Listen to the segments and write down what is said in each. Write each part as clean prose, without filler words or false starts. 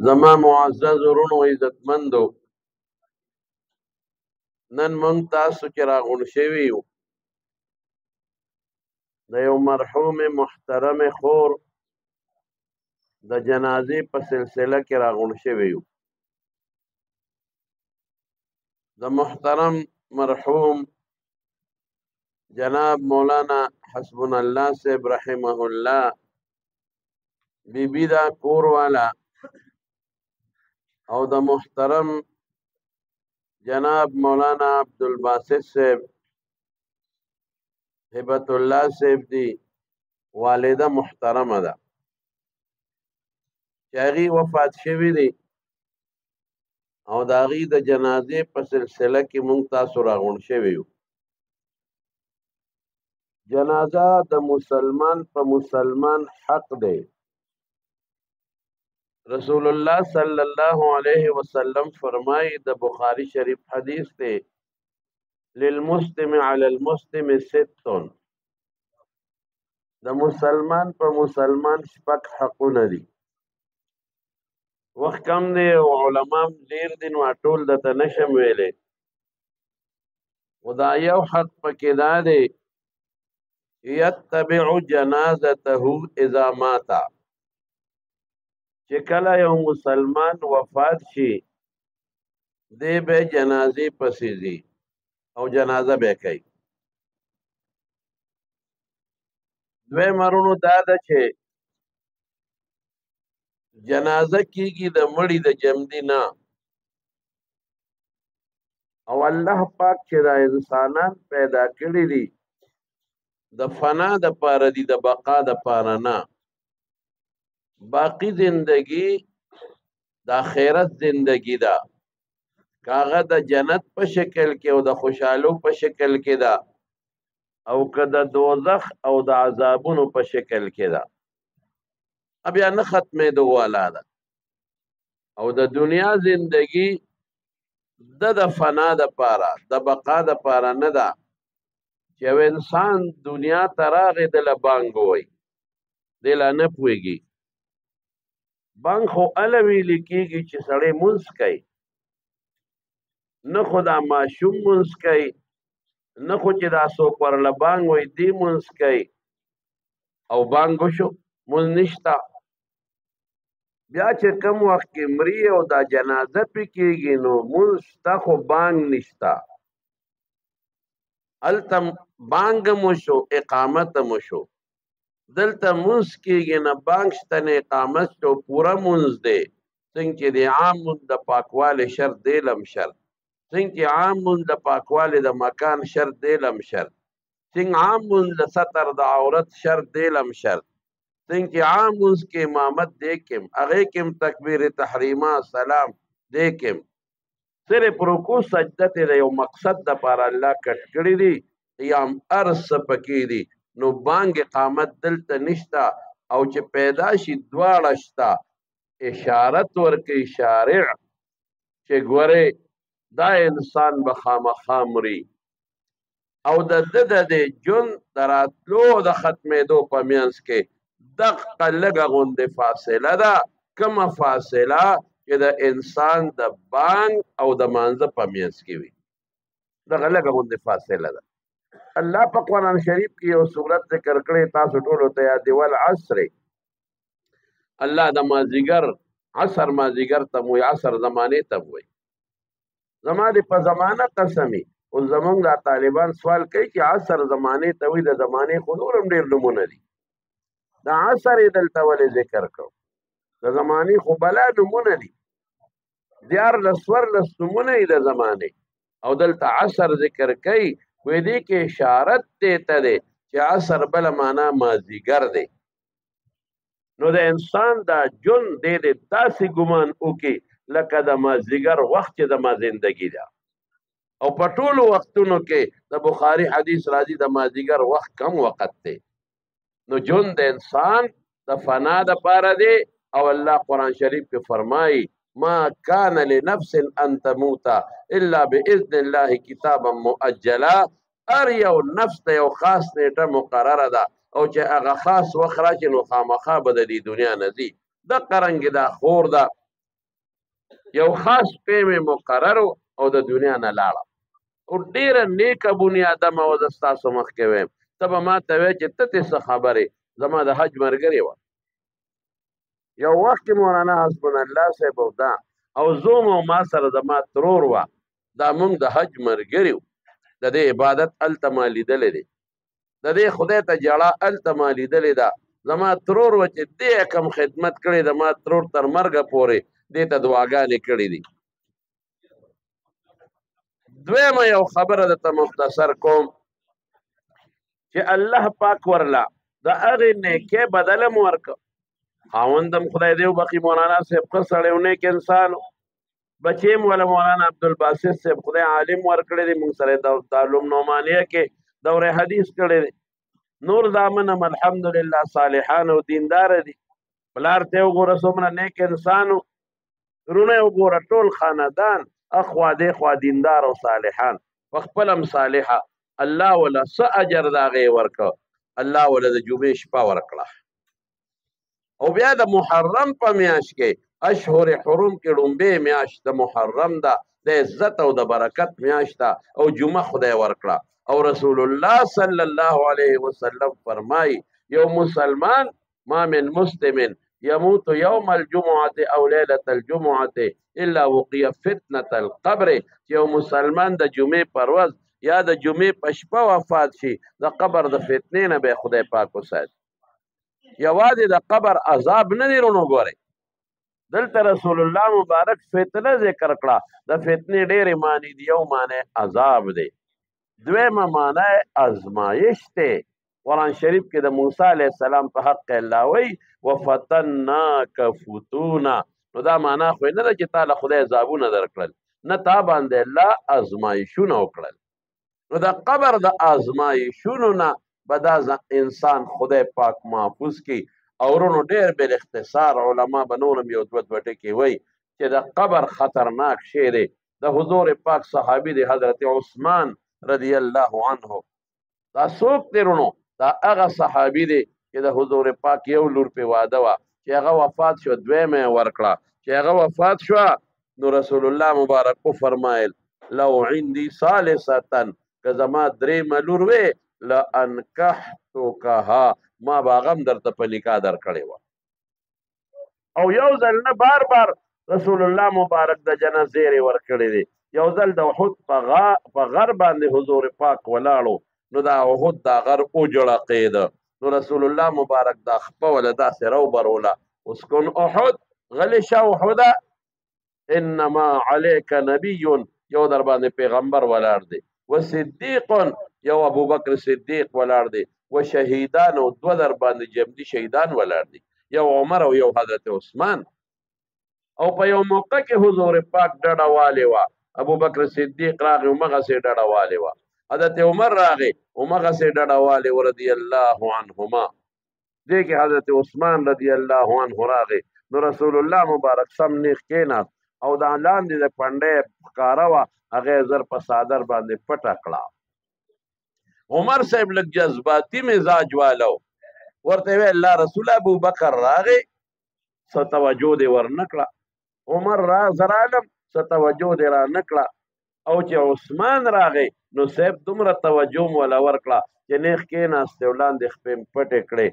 زما معزز ورونو عزتمندو، نن مونږ تاسو کې راغونډ شوي یو د یو مرحوم محترم خور د جنازې په سلسله کې راغونډ شوي یو. د محترم مرحوم جناب مولانا حسبنا الله صاحب رحمه الله بیبی دا کور والا او د محترم جناب مولانا عبدالباسط صاحب هبت الله صاحب دی والده محترمه ده چې هغې وفات شوي دي او د هغې د جنازې په سلسله کې مونږ تاسو راغونډ شوي یو. جنازه د مسلمان په مسلمان حق دی. رسول الله صلی الله علیه وسلم فرمایي، د بخاری شریف حدیث دی، للمسلم علی المسلم ست، د مسلمان په مسلمان شپږ حقونه دي. وخت کم دی او علما ډېر دي نو ټول درته نشم ویلی، خو دا یو حق پکې دا دی، یتبع جنازته اذا مات، چې کله یو مسلمان وفات شي دی به جنازې پسې ځي او جنازه به کوي. دویم ورونو دا ده چې جنازه کیږي د مړي د جمدي نه، او الله پاک چې دا انسانان پیدا کړي دي د فنا د پاره دي، د بقا د پاره نه. باقی زندگی د آخرت زندگی ده، کاغه د جنت په شکل کې او د خوشحالو په شکل کې ده، او که د دوزخ او د عذابونو په شکل کې ده، بیا نه ختمېدو والا ده. او د دنیا زندگی د فنا د پاره د بقا د پاره نه ده، چې یو انسان دنیا ته راغی دله بانګ ووایي، دی لا نه پوهېږي. بانګ خو هله ویلې کېږي چې سړی مونځ کوي، نه خو دا ماشوم مونځ کوي، نه خو چې دا څوک ورله بانګ وایي دی مونځ کوي، او بانګ وشو مونځ نشته. بیا چې کم وخت کې مري او دا جنازه پې کېږي نو مونځ شته خو بانګ نشته. هلته بانګ هم وشو اقامت هم وشو، دلته مونځ کېږي نه بانګ شته نه اقامت شته، پوره مونځ دی. څنګه چې د عام مونځ د پاکوالي شرط دی لم شرط، څنګه چې عام مونځ د پاکوالي د مکان شرط دی لم شرط، څنګه عام مونځ د ستر د عورت شرط دی لم شرط، څنګه چې عام مونځ کې امامت دی کم هغې کې هم تکبیر تحریمه سلام دی کم. صرف رکوع سجده ته د یو مقصد دپاره الله کټ کړي دي، یا هم هر څه پکې دي. نو بانګ اقامت دلته نشته، او چې پیدا شي دواړه شته. اشارت ورکوي شارع چې ګورې دا انسان به خامخا مري، او د ده د دې ژوند د راتلو د ختمېدو په منځ کې دغه لږه غوندې فاصله ده، کومه فاصله چې د انسان د بانګ او د مانځه په منځ کې وي، دغه لږه غوندې فاصله ده. الله په قرآن شریف کې یو صورت ذکر کړی، تاسو ټولو ته یاد دی، والعصر. الله د مازدیګر عصر مازدیګر ته وایي، عصر زمانې ته وایي. زما د په زمانه قسمي، اوس زمونږ دا طالبان سوال کوي چې عصر زمانې ته وایي، د زمانې خو نور هم ډېر نومونه دي، د عصر یې دلته ولې ذکر کړو؟ د زمانې خو بلا نومونه دي، 14 نومونه یې د زمانې، او دلته عصر ذکر کوي. وی دې کې اشارت دی ته دی چې عصر بله معنا مازدیګر دی. نو د انسان دا ژوند دی داسې ګمان وکړي لکه د مازدیګر وخت چې زما زندګي ده، او په ټولو وختونو کې د بخاري حدیث راځي د مازدیګر وخت کم وخت دی. نو ژوند د انسان د فنا دپاره دی، او الله قرآن شریف کې فرمایي، ما کان لنفس ان تموت الا باذن الله کتابا مؤجلا. هر یو نفس ته یو خاص نیټه مقرره ده، او چې هغه خاص وخت راشي نو خامخا به د دې دنیا نه ځي. دقه رنګې دا خور ده یو خاص شپې مې مقرر او د دنیا نه لاړه او ډېره نیکه بنیادمه وه زه ستاسو مخکې ویم ته به ما ته وایې چې ته ترې څه خبرې زما د حج ملګرې وه یو وخت کې مولانا حسبن الله صاحب او دا او زوم او ما سره زما ترور وه دا موږ د حج ملګري وو د دې عبادت هلته ما لیدلی دی د دې خدای ته جړه هلته ما لیدلې ده زما ترور وه چې دې کم خدمت کړی د ما ترور تر مرګه پورې دې ته دعاګانې کړې دي دویمه یو خبره درته مختصر کوم چې الله پاک ورله د هغې نیکۍ بدله م ورکړه خاوندم خدای دې وبخي مولانا صاحب ښه سړی و نیک انسان و بچې م وله مولانا عبدالباسط صاحب خدای عالم ورکړی دی موږ سره یې تعلم نعمانیه کې دوره حدیث کړی دی نور زامن هم الحمدلله صالحان او دینداره دي پلار ته یې وګوره څومره نیک انسان و رونه یې وګوره ټول خاندان اخوا دېخوا دیندار او صالحان په خپل هم صالحه الله وله څه اجر د هغې ورکړه الله وله د جمعې شپه ورکړه او بیا د محرم په میاشت کې اشهر حرم کې ړومبې میاشت د محرم ده د عزت او د برکت میاشت ده او جمعه خدای ورکړه او رسول الله صلی الله علیه وسلم فرمایي یو مسلمان ما من مسلم يموت يوم الجمعة او ليلة الجمعة الا وقي فتنة القبر یو مسلمان د جمعې پر ورځ یا د جمعې په شپه وفات شي د قبر د فتنې نه به خدای پاک وساتي یوازې د قبر عذاب نه دی رونو ګورئ دلته رسول الله مبارک فتنه ذکر کړه د فتنې ډېرې معنی دي یو معنی عذاب دی دویمه معنی ازمایش دی قرآن شریف کې د موسی علیه السلام په حق الله وایي وفتناک فتونا نو دا معنا خو نه ده چې تا له خدای عذابونه درکړل نه تا باندې الله ازمایشونه وکړل نو د قبر د ازمایشونو نه به دا انسان خدای پاک محفوظ کی او ورونو ډېر بل اختصار علما به نور هم یو دوه ټکي وایي چې د قبر خطرناک شی دی د حضور پاک صحابي دی حضرت عثمان رضی الله عنه دا څوک دی رونو دا هغه صحابي دی چې د حضور پاک یو لور پې واده وه چې هغه وفات شو دویمه یې ورکړه چې هغه وفات شوه نو رسول الله مبارک وفرمایل لو عندي ثالثة که زما درېیمه لور وې لانکحتکها ما به هغه هم درته په نکاح درکړې وه او یو ځل نه بار بار رسول الله مبارک د جنت زیری ورکړی دی یو ځل د احد په غر باندې حضور پاک ولاړو نو دا احد دا غر وجړقېده نو رسول الله مبارک دا خپه وله داسې روبروله اسکن احد غلی شه احده انما علیک نبی یو در باندې پیغمبر ولاړ دی و صدیق یو ابوبکر صدیق ولاړ دی و شهیدان او دوه در باندې جمدي شهیدان ولاړ دی یو عمر او یو حضرت عثمان او په یو موقع کې حضور پاک ډډه والې وه ابوبکر صدیق راغی همغسې ډډه والې وه حضرت عمر راغی همغسې ډډه والې وه رضی الله عنهما دې کې حضرت عثمان رضی الله عنه راغی نو رسول الله مبارک سم نیغ کېناست او دا لاندې د پنډۍ ښکاره وه هغې زر په څادر باندې پټه کړه عمر صاحب لږ جذباتي مزاج والو ورته وی الله رسول ابوبکر راغی څه توجه دې ورنه کړه عمر را زرالم څه توجه دې را نه کړه او چې عثمان راغی نو صاحب دومره توجه م وله ورکړه چې نیغ کېناستې او لاندې خپې م پټې کړې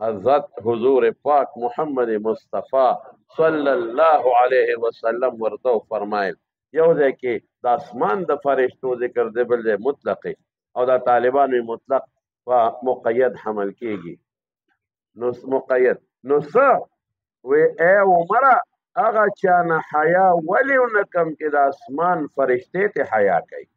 حضرت حضور پاک محمد مصطفی صلی الله علیه وسلم ورته فرمایل یو ځای کې د اسمان د فرشتو ذکر دی بل ځای مطلق او دا طالبانو مطلق په مقید حمل کېږي نو مقید نو څه وی ای عمره هغه چا نه حیا ولې ونه کم چې د اسمان فرشتې ته حیا کوي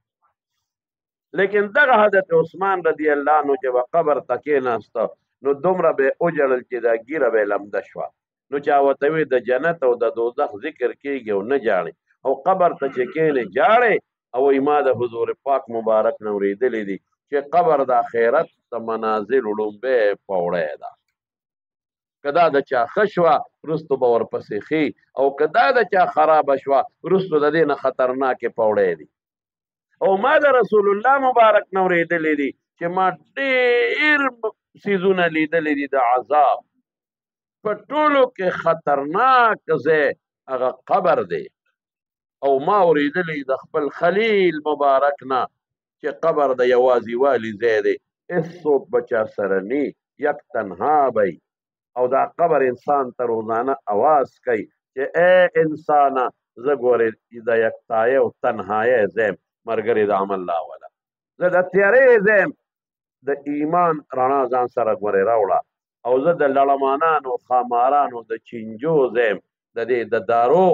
لیکن دغه حضرت عثمان رضی الله عنه چې به قبر ته کېناسته نو دومره به یې وجړل چې دا ګیره به یې لمده شوه نو چا ورته وی د جنت او د دوزخ ذکر کېږي او نه جاړې او قبر ته چې کېنې جاړې او وایي ما د حضور پاک مبارک نه اورېدلی دي چې قبر د آخرت د منازل ړومبی پوړی ده که دا د چا ښه شوه وروستو به ورپسې ښي او که دا د چا خرابه شوه وروستو د دې نه خطرناکې پوړی دي او ما د رسول الله مبارک نه اورېدلی دي چې ما ډېر څیزونه لیدلی دي د عذاب په ټولو کې خطرناک ځای هغه قبر دی. او ما اورېدلی د خپل خلیل مبارک نه چې قبر د یوازې والي ځای دی، هېڅوک به چا سره نی، یک تنها بی. او دا قبر انسان ته روزانه اواز کوي چې ای انسانه زه ګورې د یکتایۍ او تنهایۍ ځایم، ملګرې د عمل الله وله، زه د تیارې ځایم، د ایمان رڼا ځان سره ګورې راوړه، او زه د لړمانانو خامارانو د چینجو ځایم، د دې د دارو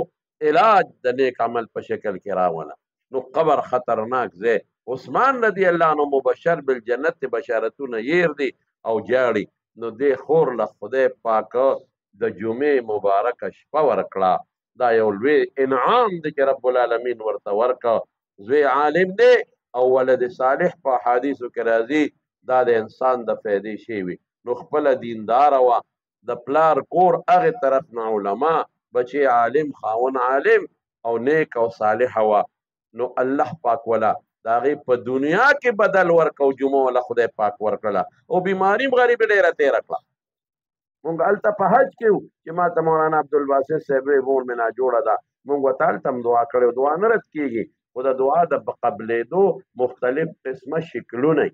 علاج د نیک عمل په شکل کې راوله. نو قبر خطرناک ځای. عثمان رضی الله عنه مبشر بالجنت بشارتونه یېر دي او جاړي. نو دې خور له خدای پاکه د جمعې مبارکه شپه ورکړه. دا یو لوی انعام دی چې رب العالمین ورته ورکړه. زوی عالم دی او ولد صالح په حدیثو کې راځي دا د انسان د فایدې شی وي. نو خپله دینداره وه، د پلار کور هغې طرف نه علما، بچی عالم، خاون عالم او نیک او صالحه وه. نو الله پاک ولا د هغې په دنیا کې بدل ورکړه او جمعه وله خدای پاک ورکړله. او بیماري م غریبې ډېره تېره کړه. مونږ هلته په حج کې وو چې ما ته مولانا عبدالباسط صاحب وی مور مې ناجوړه ده، مونږ ورته هلته هم دعا کړې، دعا نه رد کېږي، خو د دعا د قبلېدو مختلف قسمه شکلونه.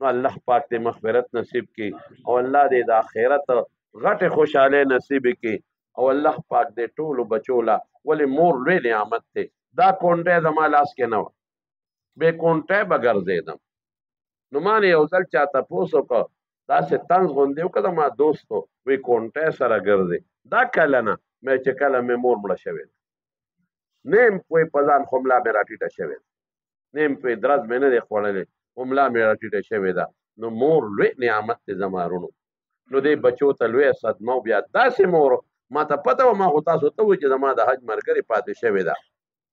نو الله پاک دې مغفرت نصیب کړي او الله دې د آخرت غټې خوشحالۍ نصیب کړي او الله پاک دې ټولو بچو له، ولې مور لوی نعمت دی. دا کونټۍ زما لاس کې نه وه، بې کونټۍ به ګرځېدم. نو ما نه یو ځل چا تپوس وکړ، داسې طنز غوندې وکړه، زما دوست و، وی کونټۍ سره ګرځې. دا کله نه مې چې کله مې مور مړه شوې ده، نیم پوی په ځان خو ملا مې راټیټه شوې ده، نیم پوی درز مې نه دی خوړلی خو ملا مې راټیټه شوې ده. نو مور لوی نعمت دی زما وروڼو. نو دې بچو ته لویه صدمه او بیا داسې مور ما ته پته وه، ما خو تاسو ته وایي چې زما د حج ملګرې پاتې شوې ده.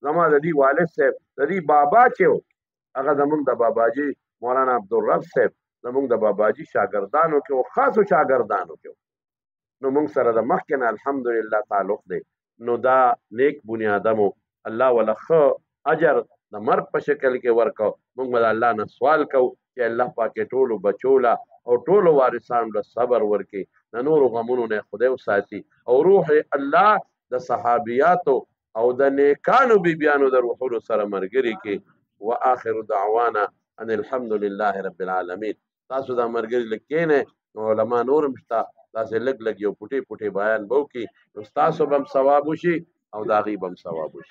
زما د دې والد صاحب د دې بابا چې و هغه زمونږ د باباجي مولانا عبدالرب صاحب زمونږ د باباجي شاګردانو کې و، خاصو شاګردانو کې و. نو مونږ سره د مخکې نه الحمدلله تعلق دی. نو دا نیک بنیادم و، الله وله ښه اجر د مرګ په شکل کې ورکو. مونږ به د الله نه سوال کوو چې الله پاک ټولو بچو له او ټولو وارثانو له صبر ورکړي، د نورو غمونو نه خدای وساتي او روح الله د صحابیاتو او د نیکانو بیبیانو د روحونو سره ملګري کړي. واخر دعوانا ان الحمد لله رب العالمین. تاسو دا ملګري لږ کښېنئ، علما نور هم شته، داسې لږ لږ یو پوټې پوټې بیان به وکړي، نو ستاسو به هم ثواب وشي او د هغې به هم ثواب وشي.